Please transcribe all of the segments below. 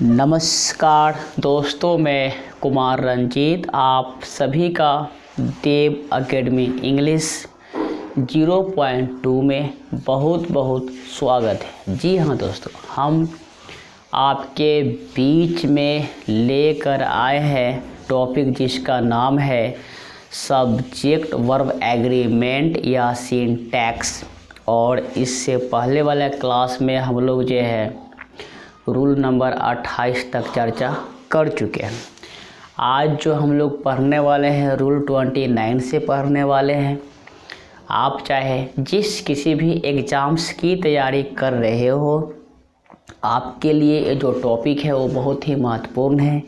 नमस्कार दोस्तों, मैं कुमार रंजीत आप सभी का देव एकेडमी इंग्लिश 0.2 में बहुत बहुत स्वागत है। जी हाँ दोस्तों, हम आपके बीच में लेकर आए हैं टॉपिक जिसका नाम है सब्जेक्ट वर्ब एग्रीमेंट या सिंटैक्स। और इससे पहले वाले क्लास में हम लोग जो है रूल नंबर 28 तक चर्चा कर चुके हैं। आज जो हम लोग पढ़ने वाले हैं रूल 29 से पढ़ने वाले हैं। आप चाहे जिस किसी भी एग्ज़ाम्स की तैयारी कर रहे हो, आपके लिए ये जो टॉपिक है वो बहुत ही महत्वपूर्ण है,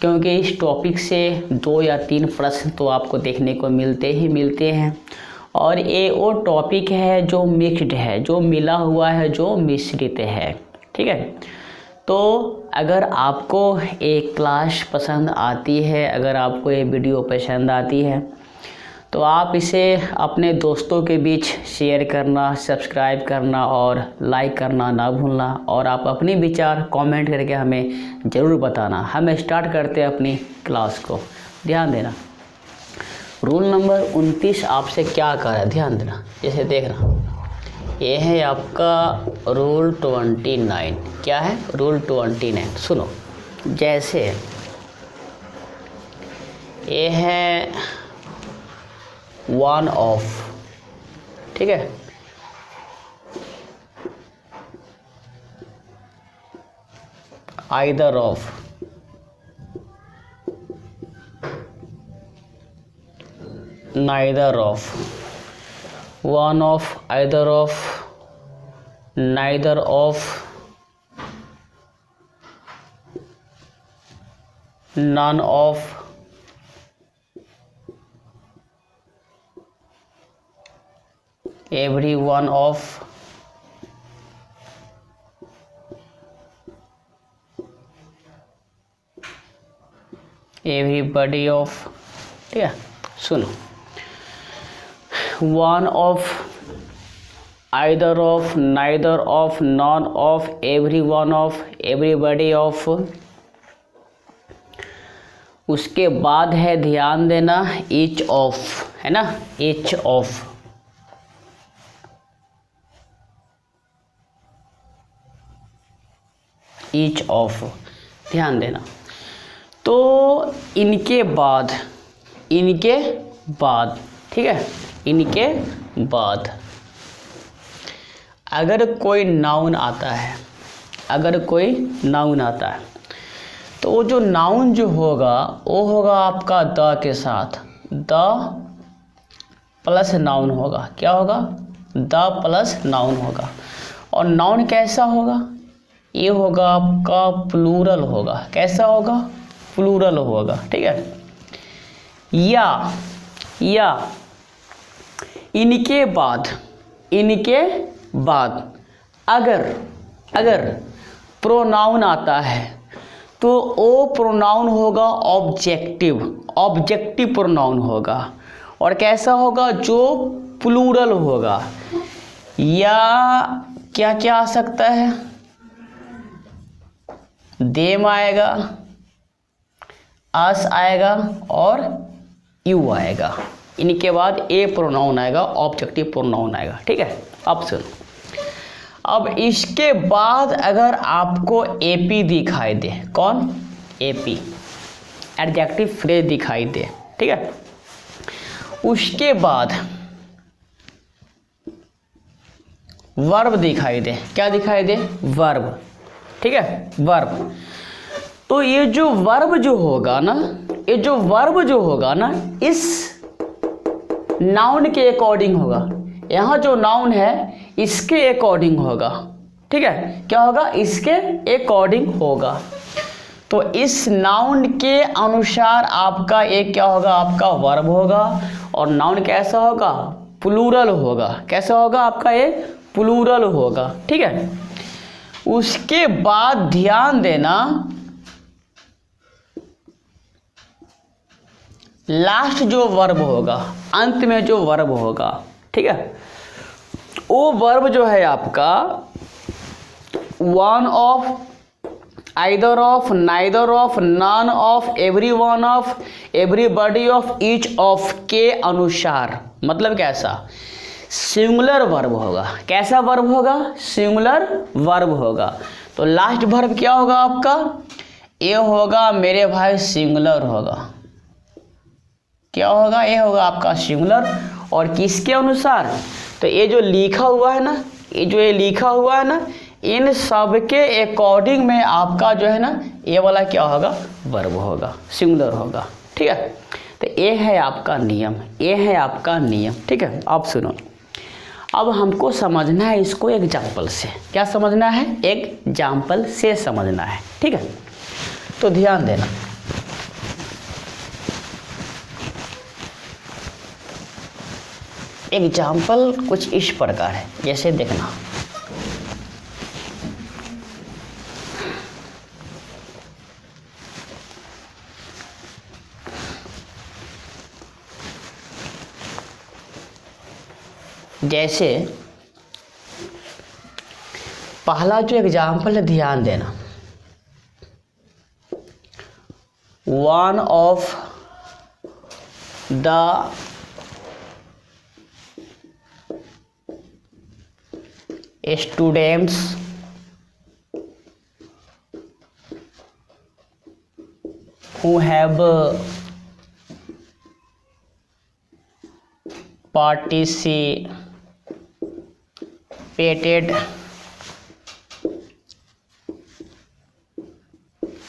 क्योंकि इस टॉपिक से 2 या 3 प्रश्न तो आपको देखने को मिलते ही मिलते हैं। और ये वो टॉपिक है जो मिक्स्ड है, जो मिला हुआ है, जो मिश्रित है। ठीक है, तो अगर आपको एक क्लास पसंद आती है, अगर आपको ये वीडियो पसंद आती है, तो आप इसे अपने दोस्तों के बीच शेयर करना, सब्सक्राइब करना और लाइक करना ना भूलना। और आप अपने विचार कमेंट करके हमें ज़रूर बताना। हम स्टार्ट करते हैं अपनी क्लास को। ध्यान देना, रूल नंबर 29 आपसे क्या कह रहा है, ध्यान देना। जैसे देखना, ये है आपका रूल 29। क्या है रूल 29? सुनो, जैसे ये है वन ऑफ, ठीक है, either of, neither of, one of, either of, neither of, none of, every one of, everybody of। ठीक है, सुनो, one of, either of, neither of, none of, every one of, everybody of। उसके बाद है, ध्यान देना, each of, है ना, each of। each of, ध्यान देना। तो इनके बाद ठीक है, इनके बाद अगर कोई नाउन आता है, तो वो जो नाउन जो होगा वो होगा आपका द के साथ, द प्लस नाउन होगा। क्या होगा? द प्लस नाउन होगा। और नाउन कैसा होगा? ये होगा आपका प्लूरल होगा। कैसा होगा? प्लूरल होगा। ठीक है, या इनके बाद अगर प्रोनाउन आता है तो वो प्रोनाउन होगा ऑब्जेक्टिव प्रोनाउन होगा। और कैसा होगा? जो प्लूरल होगा। या क्या क्या आ सकता है? देम आएगा, अस आएगा और यू आएगा। इनके बाद ए प्रोनाउन आएगा, ऑब्जेक्टिव प्रोनाउन आएगा। ठीक है, अब सुनो, अब इसके बाद अगर आपको एपी दिखाई दे, कौन? एपी, एडजेक्टिव फ्रेज दिखाई दे। ठीक है, उसके बाद वर्ब दिखाई दे। क्या दिखाई दे? वर्ब। ठीक है, वर्ब। तो ये जो वर्ब जो होगा ना, इस नाउन के अकॉर्डिंग होगा। यहाँ जो नाउन है इसके अकॉर्डिंग होगा। ठीक है, क्या होगा? इसके अकॉर्डिंग होगा। तो इस नाउन के अनुसार आपका एक क्या होगा? आपका वर्ब होगा। और नाउन कैसा होगा? प्लूरल होगा। कैसा होगा? आपका ये प्लूरल होगा। ठीक है, उसके बाद ध्यान देना, लास्ट जो वर्ब होगा, अंत में जो वर्ब होगा, ठीक है, वो वर्ब जो है आपका one of, either of, neither of, none of, every one of, everybody of, each of के अनुसार। मतलब कैसा, सिंगुलर वर्ब होगा। कैसा वर्ब होगा, सिंगुलर वर्ब होगा। तो लास्ट वर्ब क्या होगा आपका, ये होगा मेरे भाई सिंगुलर होगा। क्या होगा, ये होगा आपका सिंगुलर। और किसके अनुसार, तो ये जो लिखा हुआ है ना, ये लिखा हुआ है ना, इन सब के अकॉर्डिंग में आपका जो है ना ये वाला क्या होगा, वर्ब होगा, सिंगुलर होगा। ठीक है, तो ये है आपका नियम, ये है आपका नियम। ठीक है, आप सुनो, अब हमको समझना है इसको एग्जाम्पल से। क्या समझना है, एग्जाम्पल से समझना है। ठीक है, तो ध्यान देना। एग्जाम्पल कुछ इस प्रकार है, जैसे देखना, जैसे पहला जो एग्जाम्पल है ध्यान देना, one of the students who have participated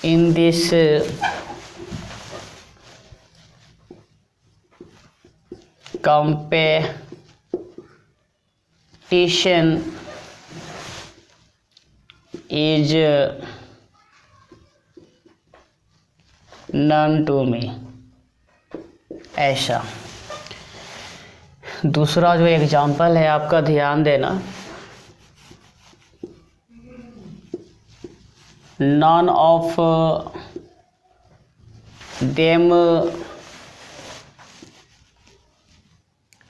in this competition is known to me। ऐसा। दूसरा जो एग्जाम्पल है आपका ध्यान देना, none of them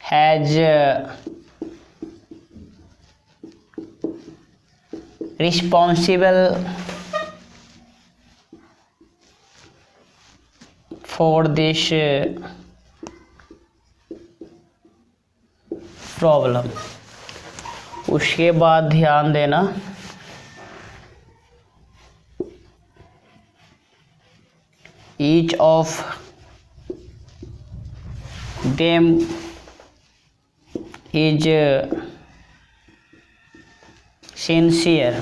has responsible for this problem. उसके बाद ध्यान देना, each of them is sincere।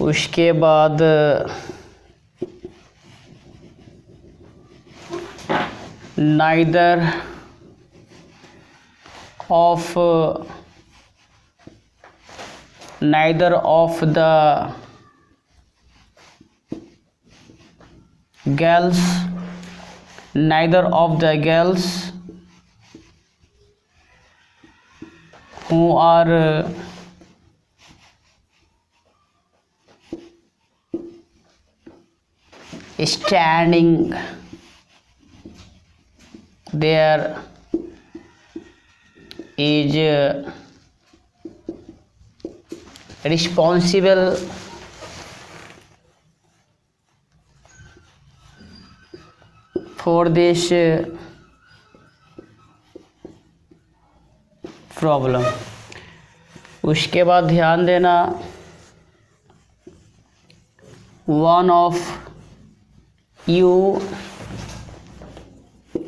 उसके बाद neither of the girls who are standing there is responsible for this problem. उसके बाद ध्यान देना, one of you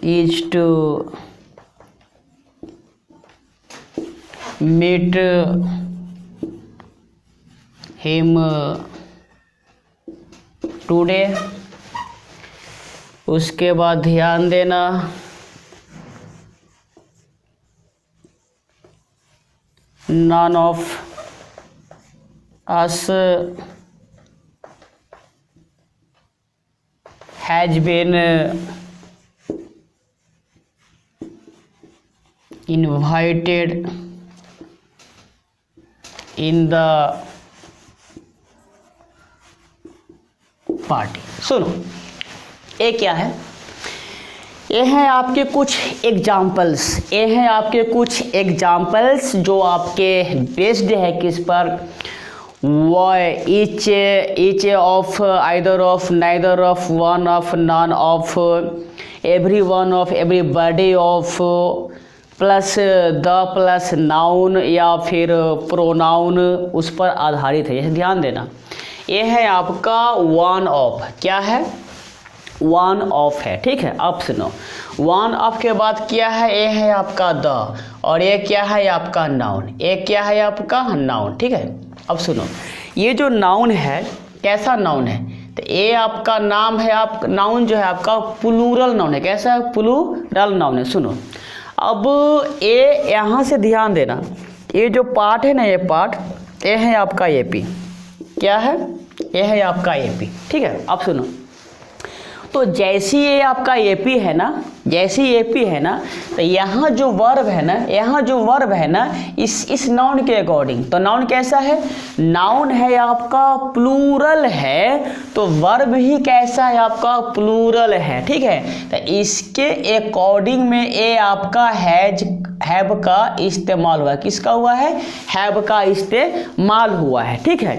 is to meet him today। उसके बाद ध्यान देना, none of us has been invited in the party. सुनो, ये क्या है, ये हैं आपके कुछ एग्जाम्पल्स, ये हैं आपके कुछ एग्जाम्पल्स जो आपके बेस्ड है किस पर, each of, either of, neither of, one of, none of, every one of, everybody of, plus the plus noun या फिर प्रोनाउन उस पर आधारित है। ये ध्यान देना, ये है आपका वन ऑफ। क्या है? वन ऑफ है। ठीक है, अब सुनो, वन ऑफ के बाद क्या है? ये है आपका द, और ये क्या है आपका नाउन। ये क्या है आपका नाउन। ठीक है, अब सुनो, ये जो नाउन है कैसा नाउन है? तो ये आपका नाम है, आप नाउन जो है आपका प्लूरल नाउन है। कैसा है? प्लूरल नाउन है। सुनो, अब ये यहाँ से ध्यान देना, ये जो पार्ट है ना, ये पार्ट, ये है आपका एपी। क्या है? ये है आपका एपी। ठीक है, अब सुनो, तो जैसी ये आपका एपी है ना, जैसी एपी है ना, तो यहाँ जो वर्ब है ना, यहाँ जो वर्ब है ना, इस नाउन के अकॉर्डिंग, तो नाउन कैसा है? नाउन है आपका प्लूरल है, तो वर्ब ही कैसा है आपका? प्लूरल है। ठीक है, तो इसके अकॉर्डिंग में ये आपका हैव का इस्तेमाल हुआ है। किसका हुआ है? हैव का इस्तेमाल हुआ है। ठीक है,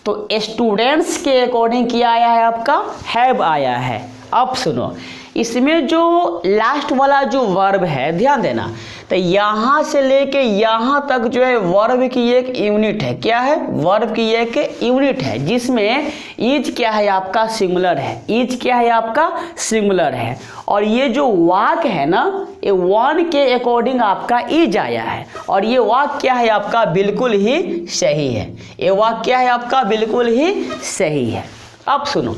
तो स्टूडेंट्स के अकॉर्डिंग क्या आया है आपका? हैव आया है। अब सुनो, इसमें जो लास्ट वाला जो वर्ब है, ध्यान देना, तो यहाँ से लेके यहाँ तक जो है वर्ब की एक यूनिट है। क्या है? वर्ब की एक यूनिट है, जिसमें इज क्या है आपका? सिंगुलर है। इज क्या है आपका? सिंगुलर है। और ये जो वाक है ना, ये वन के अकॉर्डिंग आपका इज आया है, और ये वाक क्या है आपका? बिल्कुल ही सही है। ये वाक क्या है आपका? बिल्कुल ही सही है। अब सुनो,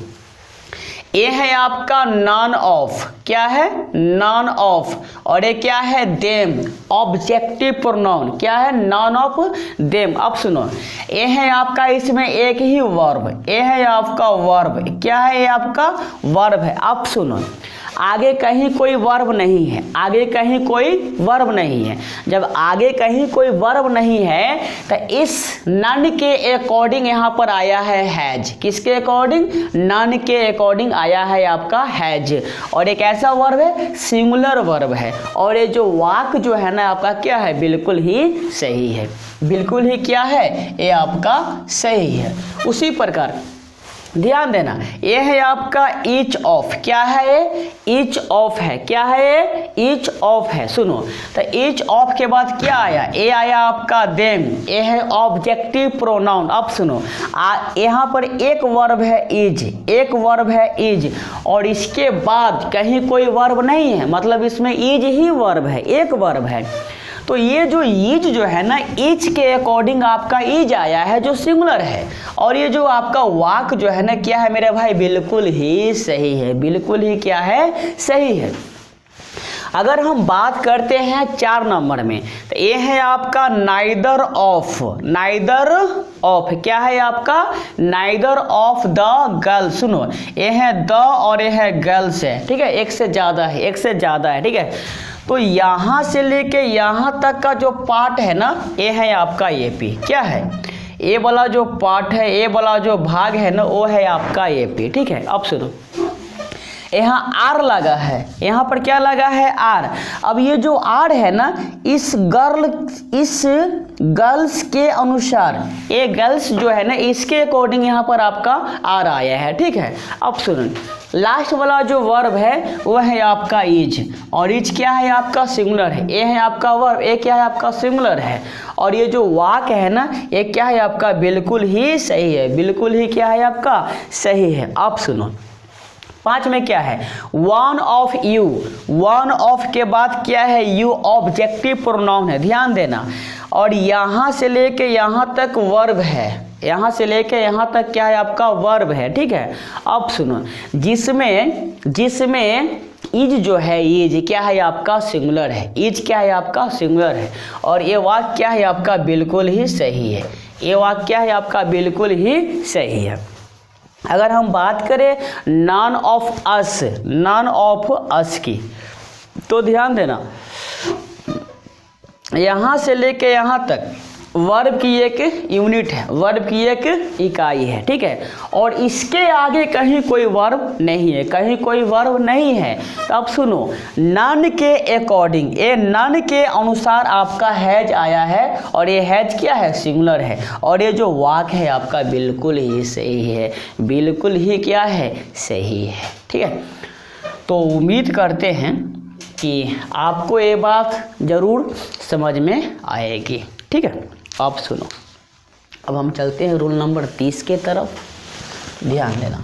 ये है आपका नॉन ऑफ। क्या है? None of. और ये क्या है? Them, objective pronoun. क्या है? None of them. अब सुनो, ये है आपका, इसमें एक ही वर्ब, ये है आपका वर्ब। क्या है? ये आपका वर्ब है। अब सुनो, आगे कहीं कोई वर्ब नहीं है, आगे कहीं कोई वर्ब नहीं है। जब आगे कहीं कोई वर्ब नहीं है, तो इस नन के अकॉर्डिंग यहाँ पर आया है हैज। किसके अकॉर्डिंग? नन के अकॉर्डिंग आया है आपका हैज। और एक ऐसा वर्ब है, सिंगुलर वर्ब है। और ये जो वाक जो है ना आपका, क्या है? बिल्कुल ही सही है। बिल्कुल ही क्या है? ये आपका सही है। उसी प्रकार ध्यान देना, ये है आपका ईच ऑफ। क्या है ये? ईच ऑफ है। क्या है ये? ईच ऑफ है। सुनो, तो ईच ऑफ के बाद क्या आया? ये आया आपका देम। ये है ऑब्जेक्टिव प्रोनाउन। अब सुनो, यहाँ पर एक वर्ब है इज, एक वर्ब है इज, और इसके बाद कहीं कोई वर्ब नहीं है, मतलब इसमें इज ही वर्ब है, एक वर्ब है। तो ये जो ईज जो है ना, ईज के अकॉर्डिंग आपका ईज आया है, जो सिंगुलर है। और ये जो आपका वाक जो है ना, क्या है मेरे भाई? बिल्कुल ही सही है। बिल्कुल ही क्या है? सही है। अगर हम बात करते हैं 4 नंबर में, तो ये है आपका नाइदर ऑफ। नाइदर ऑफ क्या है आपका? Neither of the girl. सुनो, ये है द और ये है गर्ल्स है। ठीक है, एक से ज़्यादा है, एक से ज़्यादा है। ठीक है, तो यहाँ से लेके यहाँ तक का जो पार्ट है ना, ये है आपका एपी। क्या है? ये वाला जो पार्ट है, ये वाला जो भाग है ना, वो है आपका एपी। ठीक है, अब सुनो, यहाँ आर लगा है, यहाँ पर क्या लगा है? आर। अब ये जो आर है ना, इस गर्ल्स के अनुसार, ये गर्ल्स जो है ना, इसके अकॉर्डिंग यहाँ पर आपका आर आया है। ठीक है, अब सुनो, लास्ट वाला जो वर्ब है वह है आपका इज, और इज क्या है आपका? सिंगुलर है। ये है आपका वर्ब, ये क्या है आपका? सिंगुलर है। और ये जो वाक है ना, ये क्या है आपका? बिल्कुल ही सही है। बिल्कुल ही क्या है आपका? सही है। अब सुनो, 5 में क्या है? One of you. One of के बाद क्या है? यू ऑब्जेक्टिव प्रोनाउन है। ध्यान देना, और यहाँ से लेके यहाँ तक वर्ब है, यहाँ से लेके यहाँ तक क्या है आपका? वर्ब है। ठीक है, अब सुनो, जिसमें इज जो है, इज क्या है आपका? सिंगुलर है। इज क्या है आपका? सिंगुलर है। और ये वाक्य क्या है आपका? बिल्कुल ही सही है। ये वाक्य क्या है आपका? बिल्कुल ही सही है। अगर हम बात करें none of us, none of us की, तो ध्यान देना, यहाँ से लेके यहाँ तक वर्ब की एक यूनिट है, वर्ब की एक इकाई है, ठीक है। और इसके आगे कहीं कोई वर्ब नहीं है, कहीं कोई वर्ब नहीं है। तो अब सुनो, नन के अकॉर्डिंग, ये नन के अनुसार आपका हैज आया है, और ये हैज क्या है, सिंगुलर है। और ये जो वाक्य है आपका बिल्कुल ही सही है, बिल्कुल ही क्या है, सही है, ठीक है। तो उम्मीद करते हैं कि आपको ये बात ज़रूर समझ में आएगी, ठीक है। आप सुनो, अब हम चलते हैं रूल नंबर 30 के तरफ, ध्यान देना।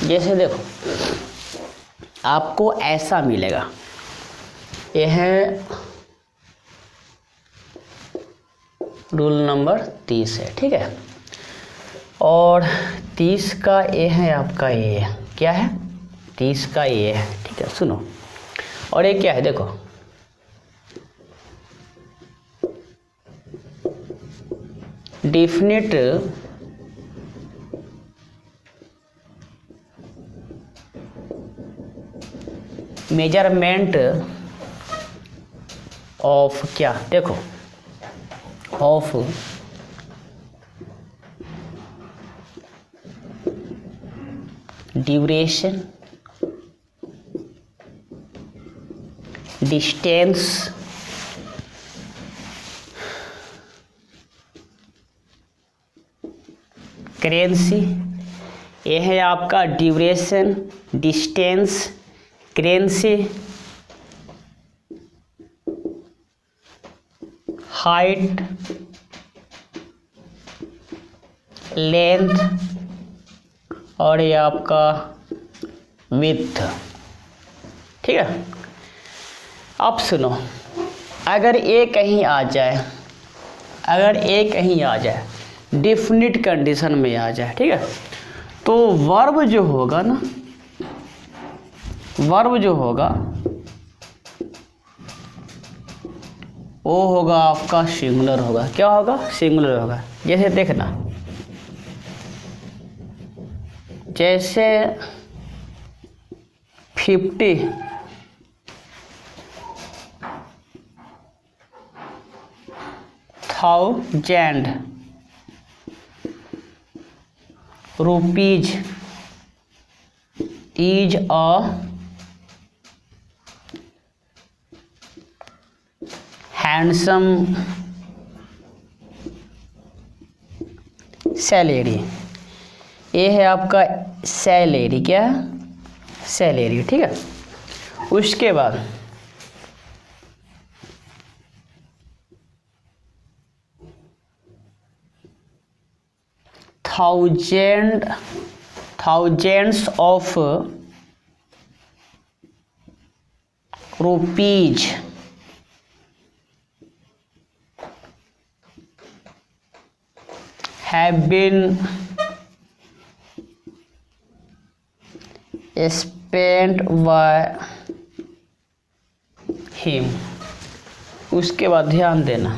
जैसे देखो, आपको ऐसा मिलेगा, यह है रूल नंबर 30 है, ठीक है। और 30 का ये है आपका, ये क्या है, 30 का ये है, ठीक है। सुनो, और ये क्या है, देखो, डेफिनेट मेजरमेंट ऑफ, क्या, देखो, ऑफ ड्यूरेशन, डिस्टेंस, करेंसी। ये है आपका duration, distance, currency, height, length, और ये आपका विड्थ, ठीक है। अब सुनो, अगर ये कहीं आ जाए, अगर ये कहीं आ जाए, डेफिनिट कंडीशन में आ जाए, ठीक है, तो वर्ब जो होगा ना, वर्ब जो होगा वो होगा आपका सिंगुलर होगा। क्या होगा, सिंगुलर होगा। जैसे देखना, जैसे 50 thousand rupees is a handsome salary. ये है आपका सैलरी, क्या है, सैलरी, ठीक है। उसके बाद thousands of rupees have been spent by him। उसके बाद ध्यान देना,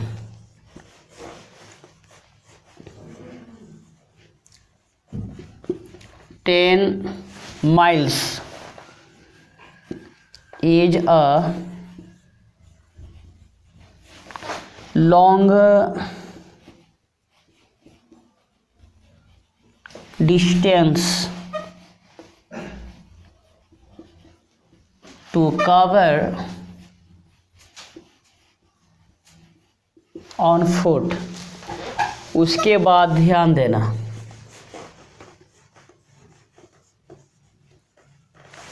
ten miles is a long distance to cover on foot। उसके बाद ध्यान देना,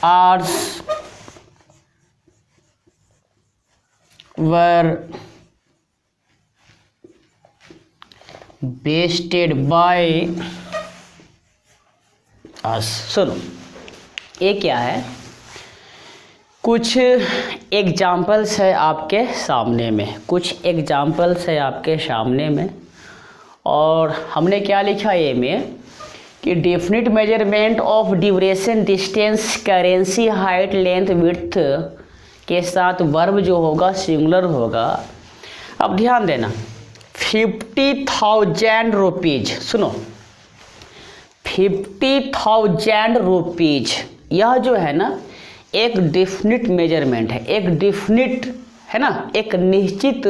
hours were wasted by us। सुनो, ये क्या है, कुछ एग्जाम्पल्स है आपके सामने में, कुछ एग्जाम्पल्स है आपके सामने में, और हमने क्या लिखा ये में कि definite measurement of duration, distance, currency, height, length, width के साथ वर्ब जो होगा सिंगुलर होगा। अब ध्यान देना, 50,000 रुपीज, सुनो 50,000 रुपीज, यह जो है ना एक डेफिनिट मेजरमेंट है, एक डेफिनिट है ना, एक निश्चित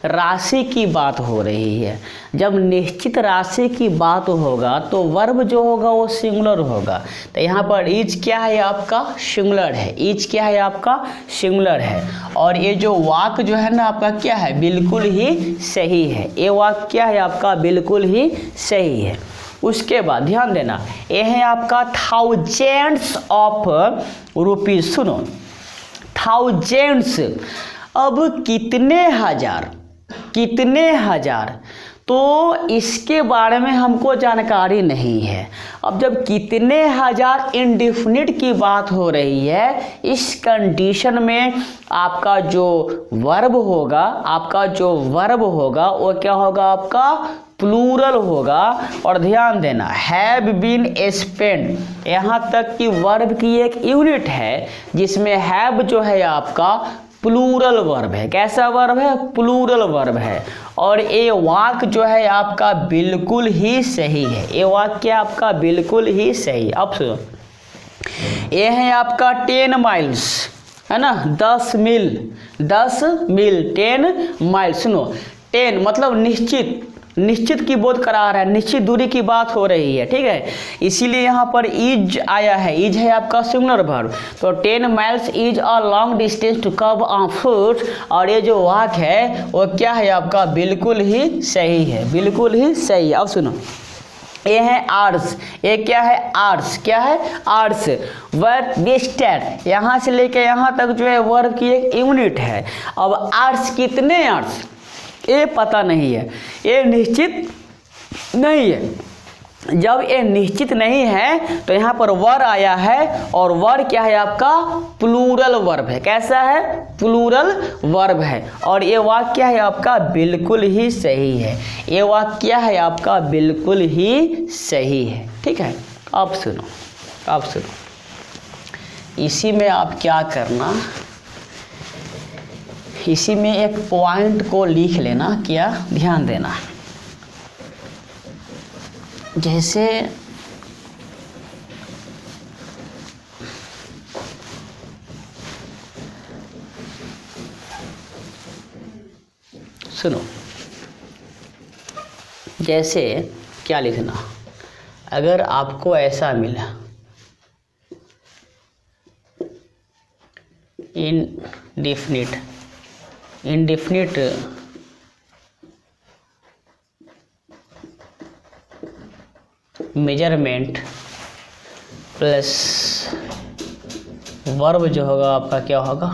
राशि की बात हो रही है। जब निश्चित राशि की बात होगा तो वर्ब जो होगा वो सिंगुलर होगा। तो यहाँ पर इज क्या है आपका सिंगुलर है, इज क्या है आपका सिंगुलर है। और ये जो वाक्य जो है ना आपका क्या है, बिल्कुल ही सही है। ये वाक्य क्या है आपका, बिल्कुल ही सही है। उसके बाद ध्यान देना, ये है आपका थाउजेंड्स ऑफ रुपीज। सुनो थाउजेंड्स, अब कितने हजार, कितने हजार, तो इसके बारे में हमको जानकारी नहीं है। अब जब कितने हजार इंडेफिनिट की बात हो रही है, इस कंडीशन में आपका जो वर्ब होगा, आपका जो वर्ब होगा वो क्या होगा, आपका प्लूरल होगा। और ध्यान देना, हैव बीन स्पेंड, यहाँ तक कि वर्ब की एक यूनिट है जिसमें हैव जो है आपका प्लूरल वर्ब है। कैसा वर्ब है, प्लूरल वर्ब है। और ये वाक्य जो है आपका बिल्कुल ही सही है, ये वाक्य आपका बिल्कुल ही सही। अब सुनो, ये है आपका 10 माइल्स, है ना, 10 मील, 10 मील 10 माइल। सुनो 10 मतलब निश्चित, निश्चित की बोध करा रहा है, निश्चित दूरी की बात हो रही है, ठीक है। इसीलिए यहाँ पर इज आया है, इज है आपका सिंगुलर वर्ब। तो 10 miles is a long distance to cover on foot. और ये जो वाक्य है वो क्या है आपका बिल्कुल ही सही है, बिल्कुल ही सही है। अब सुनो, ये है आर्ट्स, ये क्या है आर्ट्स, क्या है आर्ट्स। वर्ब वेस्टेड, यहाँ से लेके यहाँ तक जो है वर्ब की एक यूनिट है। अब आर्ट्स कितने आर्ट्स ये पता नहीं है, ये निश्चित नहीं है। जब ये निश्चित नहीं है तो यहाँ पर वर आया है, और वर क्या है आपका प्लूरल वर्ब है। कैसा है, प्लूरल वर्ब है। और ये वाक्य क्या है आपका बिल्कुल ही सही है, ये वाक्य क्या है आपका बिल्कुल ही सही है, ठीक है। अब सुनो, अब सुनो, इसी में आप क्या करना, इसी में एक पॉइंट को लिख लेना, क्या ध्यान देना। जैसे सुनो, जैसे क्या लिखना, अगर आपको ऐसा मिला indefinite, indefinite measurement plus verb जो होगा आपका क्या होगा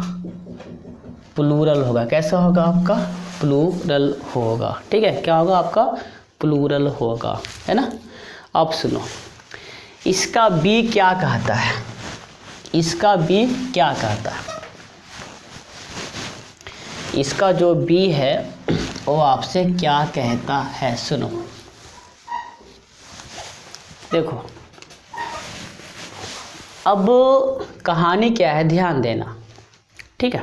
प्लूरल होगा। कैसा होगा आपका प्लूरल होगा, ठीक है। क्या होगा आपका प्लूरल होगा, है ना। अब सुनो, इसका बी क्या कहता है, इसका बी क्या कहता है। इसका जो बी है वो आपसे क्या कहता है, सुनो। देखो अब कहानी क्या है, ध्यान देना, ठीक है।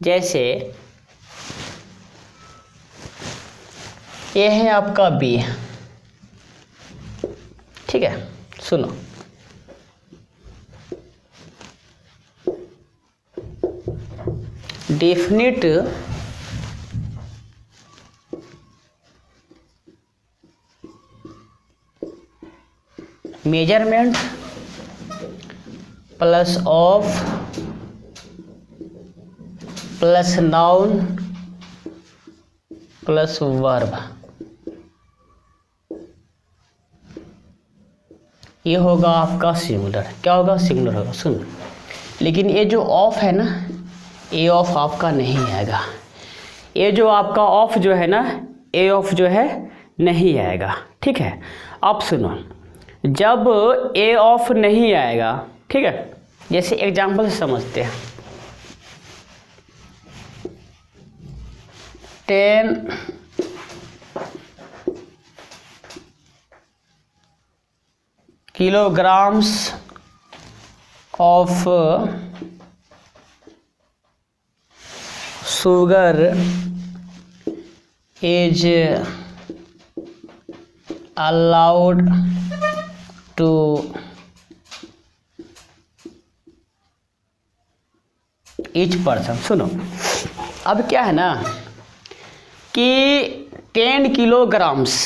जैसे ये है आपका बी, ठीक है। सुनो, definite measurement plus of plus noun plus verb, ये होगा आपका सिंगुलर। क्या होगा, सिंगुलर होगा। सुन, लेकिन ये जो ऑफ है ना, ए ऑफ आपका नहीं आएगा। ये जो आपका ऑफ जो है ना, ए ऑफ जो है नहीं आएगा, ठीक है। अब सुनो, जब ए ऑफ नहीं आएगा, ठीक है, जैसे एग्जांपल से समझते हैं, 10 kilograms of sugar is allowed to each person। सुनो, अब क्या है ना कि 10 किलोग्राम्स,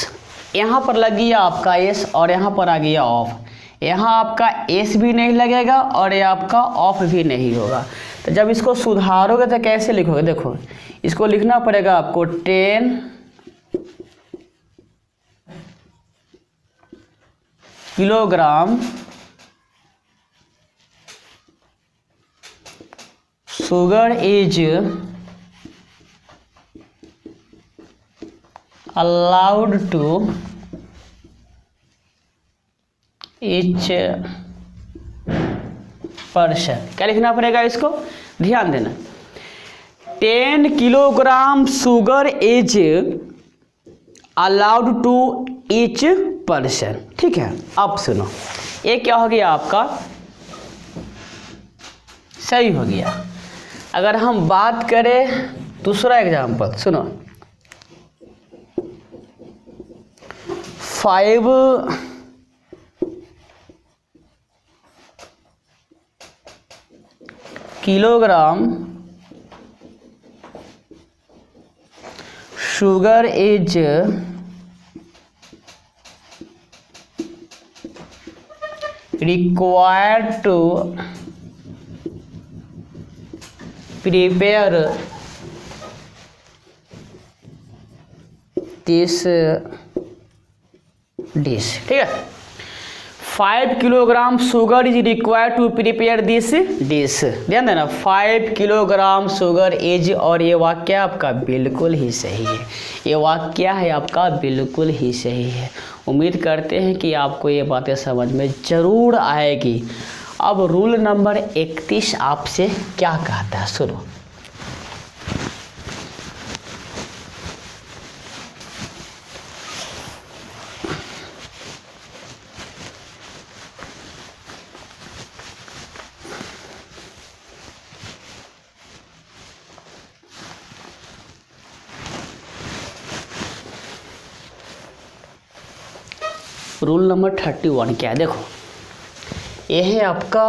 यहाँ पर लग गया आपका एस और यहाँ पर आ गया ऑफ। यहाँ आपका एस भी नहीं लगेगा और ये आपका ऑफ भी नहीं होगा। तो जब इसको सुधारोगे तो कैसे लिखोगे? देखो, इसको लिखना पड़ेगा आपको 10 kilogram sugar is allowed to each person। क्या लिखना पड़ेगा इसको? ध्यान देना, 10 kilogram sugar is allowed to each person. ठीक है, अब सुनो, ये क्या हो गया आपका? सही हो गया। अगर हम बात करें दूसरा एग्जाम्पल, सुनो, 5 kilogram sugar is required to prepare this dish। ठीक है, 5 kilogram sugar is required to prepare this dish. ध्यान देना, 5 किलोग्राम शुगर इज, और ये वाक्य आपका बिल्कुल ही सही है। ये वाक्य है आपका बिल्कुल ही सही है। उम्मीद करते हैं कि आपको ये बातें समझ में ज़रूर आएगी। अब रूल नंबर 31 आपसे क्या कहता है, सुनो। रूल नंबर 31 क्या है? देखो, ये है आपका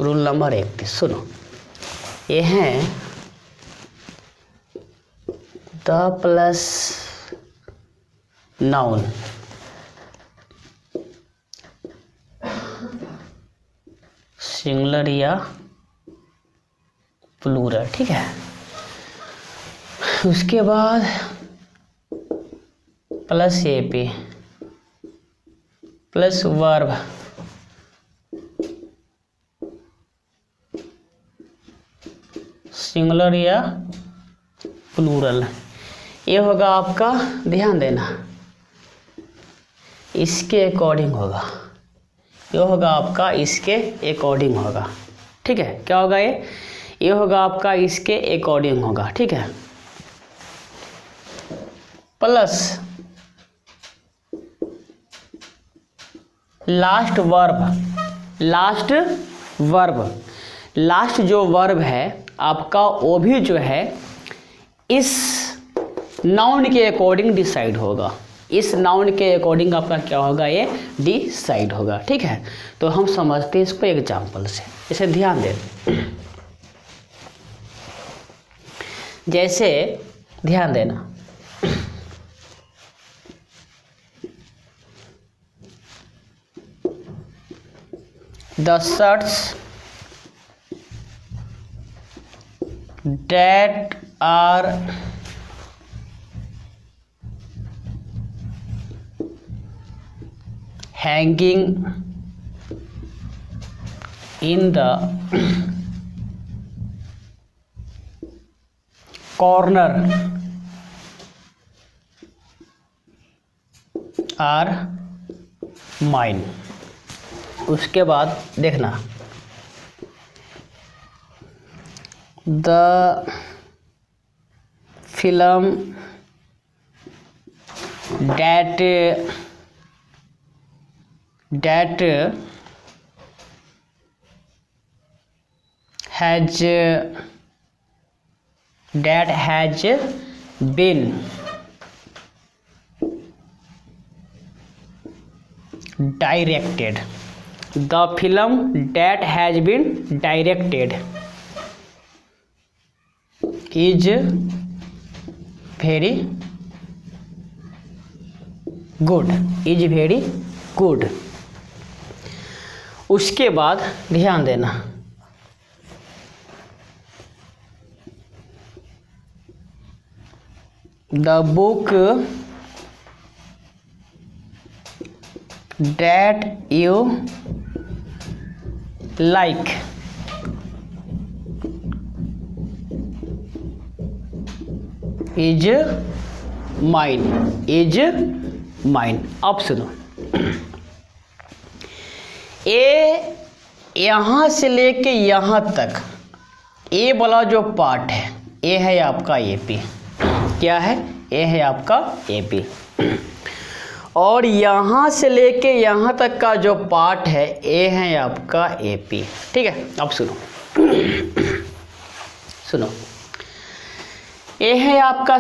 रूल नंबर 31। सुनो, ये है द प्लस नाउन सिंगुलर या प्लूरल। ठीक है, उसके बाद plus AP plus verb singular या प्लूरल, ये होगा आपका। ध्यान देना, इसके अकॉर्डिंग होगा, ये होगा आपका इसके अकॉर्डिंग होगा। ठीक है, क्या होगा? ये होगा आपका इसके अकॉर्डिंग होगा। ठीक है, प्लस लास्ट जो वर्ब है आपका, वो भी जो है इस नाउन के अकॉर्डिंग डिसाइड होगा। इस नाउन के अकॉर्डिंग आपका क्या होगा? ये डिसाइड होगा। ठीक है, तो हम समझते हैं इसको एग्जाम्पल से। इसे ध्यान दें, जैसे ध्यान देना, the shirts that are hanging in the corner are mine। उसके बाद देखना, the film that has been directed. The film that has been directed is very good. उसके बाद ध्यान देना, the book that you like is mine. अब सुनो, ए यहाँ से लेके यहाँ तक, ए वाला जो पार्ट है, ए है आपका एपी। क्या है? ए है आपका एपी। और यहाँ से लेके यहाँ तक का जो पार्ट है, ए है आपका एपी। ठीक है, अब सुनो सुनो, ए है आपका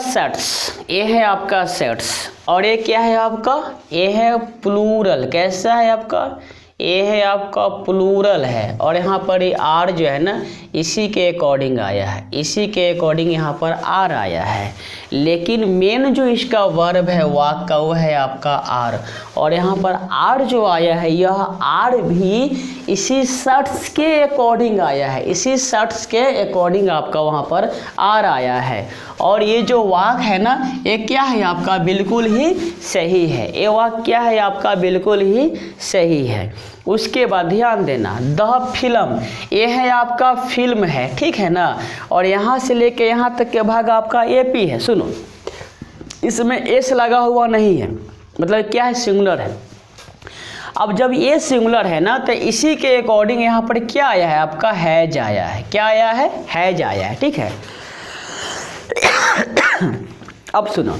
सेट्स, और ये क्या है आपका? ए है प्लूरल। कैसा है आपका? ए है आपका प्लूरल है, और यहाँ पर ये आर जो है ना, इसी के अकॉर्डिंग आया है, इसी के अकॉर्डिंग यहाँ पर आर आया है। लेकिन मेन जो इसका वर्ब है वाक का, वो है आपका आर, और यहाँ पर आर जो आया है, यह आर भी इसी शर्ट्स के अकॉर्डिंग आया है, इसी शर्ट्स के अकॉर्डिंग आपका वहाँ पर आर आया है। और ये जो वाक है ना, ये क्या है आपका? बिल्कुल ही सही है। ये वाक क्या है आपका? बिल्कुल ही सही है। उसके बाद ध्यान देना, द फिल्म, ये है आपका फिल्म है, ठीक है ना, और यहाँ से लेके यहाँ तक के भाग आपका एपी है। सुनो, इसमें एस लगा हुआ नहीं है, मतलब क्या है? सिंगुलर है। अब जब ये सिंगुलर है ना, तो इसी के अकॉर्डिंग यहाँ पर क्या आया है आपका? हैज आया है। क्या आया है? हैज आया है। ठीक है, अब सुनो,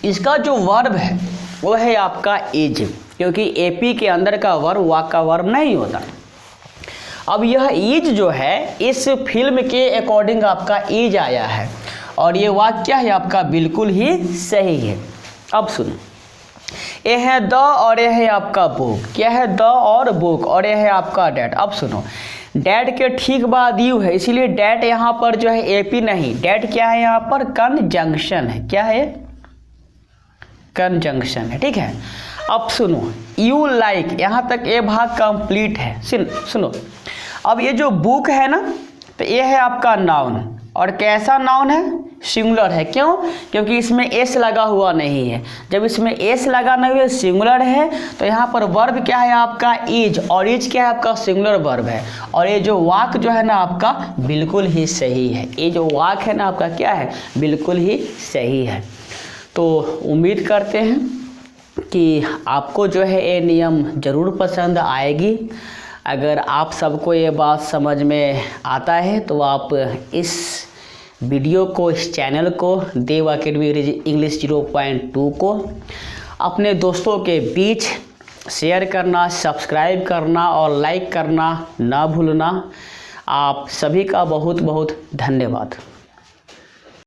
इसका जो वर्ब है वो है आपका इज, क्योंकि एपी के अंदर का वर्ब वाक का वर्ब नहीं होता। अब यह इज जो है, इस फिल्म के अकॉर्डिंग आपका इज आया है, और ये वाक क्या है आपका? बिल्कुल ही सही है। अब सुनो, ये है द और ये है आपका बुक। क्या है? द और बुक, और ये है आपका डैट। अब सुनो, डैट के ठीक बाद यू है, इसीलिए डैट यहाँ पर जो है एपी नहीं, डैट क्या है यहाँ पर? कंजंक्शन है। क्या है? कंजंक्शन है। ठीक है, अब सुनो, यू लाइक, यहाँ तक ये भाग कंप्लीट है। सुनो, अब ये जो बुक है ना, तो ये है आपका नाउन, और कैसा नाउन है? सिंगुलर है। क्यों? क्योंकि इसमें एस लगा हुआ नहीं है। जब इसमें एस लगा नहीं हुआ, सिंगुलर है, तो यहाँ पर वर्ब क्या है आपका? इज, और इज क्या है आपका? सिंगुलर वर्ब है। और ये जो वाक जो है ना आपका, बिल्कुल ही सही है। ये जो वाक है ना आपका, क्या है? बिल्कुल ही सही है। तो उम्मीद करते हैं कि आपको जो है ये नियम ज़रूर पसंद आएगी। अगर आप सबको ये बात समझ में आता है, तो आप इस वीडियो को, इस चैनल को, देव अकेडमी इंग्लिश 0.2 को अपने दोस्तों के बीच शेयर करना, सब्सक्राइब करना और लाइक करना ना भूलना। आप सभी का बहुत बहुत धन्यवाद।